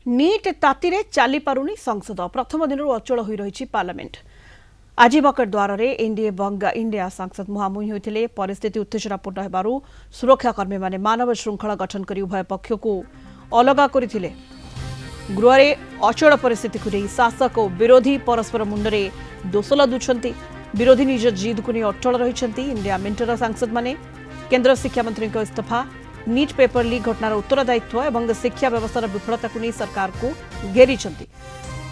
NEET ताती रे चली पारुनी संसद प्रथम दिन अचल हो रही पार्लियामेंट। आज बकेट द्वार रे एनडीए बंग इंडिया सांसद मुहांमुही होते परिस्थिति उत्तेजनापूर्ण होबारु सुरक्षाकर्मी माने मानव श्रृंखला गठन कर उभय पक्ष को अलग करथिले। गृह रे अचल परिस्थिति को नहीं शासक और विरोधी परस्पर मुंडरे दोष लदुछंती। विरोधी निज जिद को नहीं अटल रही। इंडिया मेंटर सांसद माने केंद्र शिक्षा मंत्री इस्तीफा, नीट पेपर लीक घटनार उत्तरदायित्व और शिक्षा व्यवस्था विफलता को नहीं सरकार को घेरी।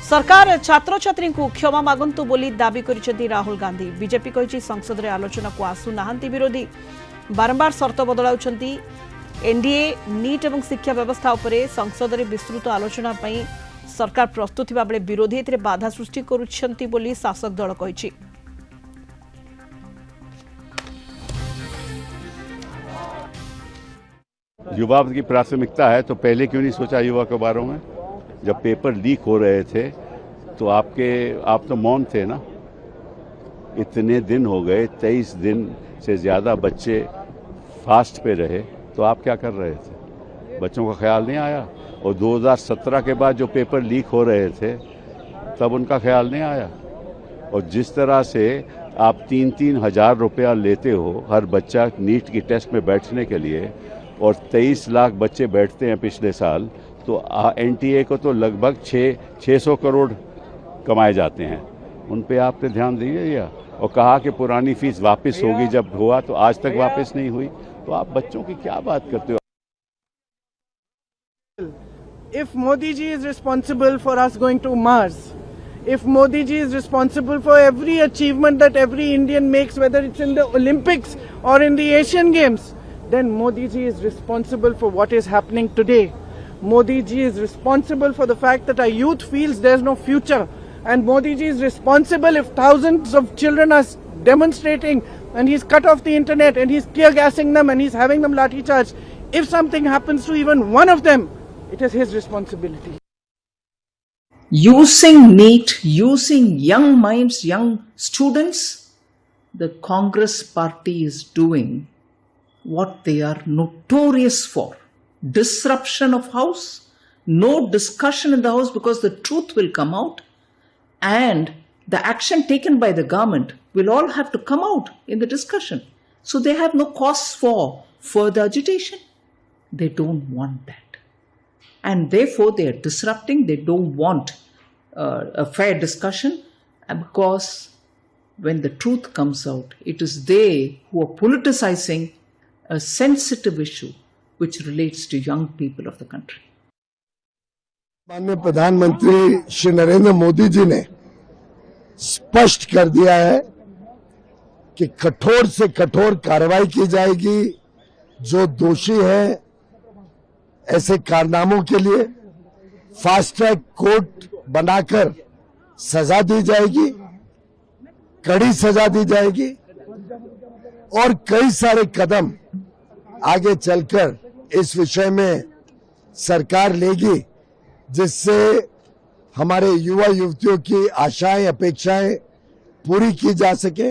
सरकार छात्र छात्री को क्षमा मागंतु बोली दाबी करिसेंती राहुल गांधी। बीजेपी कहिछि संसद रे आलोचना को आसु नाहंती विरोधी, बारंबार शर्त बदलाउछंती। एनडीए नीट और शिक्षा व्यवस्था उपरे संसद रे विस्तृत आलोचना पई सरकार प्रस्तुत थिबा बेले विरोधी एथिरे बाधा सृष्टि करुछंती बोली शासक दल कहिछि। युवा की प्राथमिकता है तो पहले क्यों नहीं सोचा युवा के बारे में? जब पेपर लीक हो रहे थे तो आप तो मौन थे ना। इतने दिन हो गए, 23 दिन से ज़्यादा बच्चे फास्ट पे रहे, तो आप क्या कर रहे थे? बच्चों का ख्याल नहीं आया। और 2017 के बाद जो पेपर लीक हो रहे थे तब उनका ख्याल नहीं आया। और जिस तरह से आप 3-3 हज़ार रुपया लेते हो हर बच्चा नीट की टेस्ट में बैठने के लिए, और 23 लाख बच्चे बैठते हैं पिछले साल, तो एनटीए को तो लगभग 600 करोड़ कमाए जाते हैं। उन पे आपने ध्यान दीजिए। और कहा कि पुरानी फीस वापस होगी, जब हुआ तो आज तक वापस नहीं हुई। तो आप बच्चों की क्या बात करते हो? If Modi ji is responsible for us going to Mars, if Modi ji is responsible for every achievement that every Indian makes, whether it's in the Olympics or in the Asian Games, then Modi ji is responsible for what is happening today. Modi ji is responsible for the fact that our youth feels there's no future. And Modi ji is responsible if thousands of children are demonstrating and he's cut off the internet and he's tear gassing them and he's having them lathi charge. If something happens to even one of them, it is his responsibility. Using NEET, using young minds, young students, the Congress party is doing what they are notorious for. Disruption of house, no discussion in the house because the truth will come out, and the action taken by the government will all have to come out in the discussion. So they have no cause for further agitation. They don't want that. And therefore they are disrupting. They don't want a fair discussion, because when the truth comes out, it is they who are politicizing a sensitive issue which relates to young people of the country. माननीय प्रधानमंत्री श्री नरेंद्र मोदी जी ने स्पष्ट कर दिया है कि कठोर से कठोर कार्रवाई की जाएगी। जो दोषी है ऐसे कारनामों के लिए फास्ट ट्रैक कोर्ट बनाकर सजा दी जाएगी, कड़ी सजा दी जाएगी, और कई सारे कदम आगे चलकर इस विषय में सरकार लेगी, जिससे हमारे युवा युवतियों की आशाएं अपेक्षाएं पूरी की जा सके।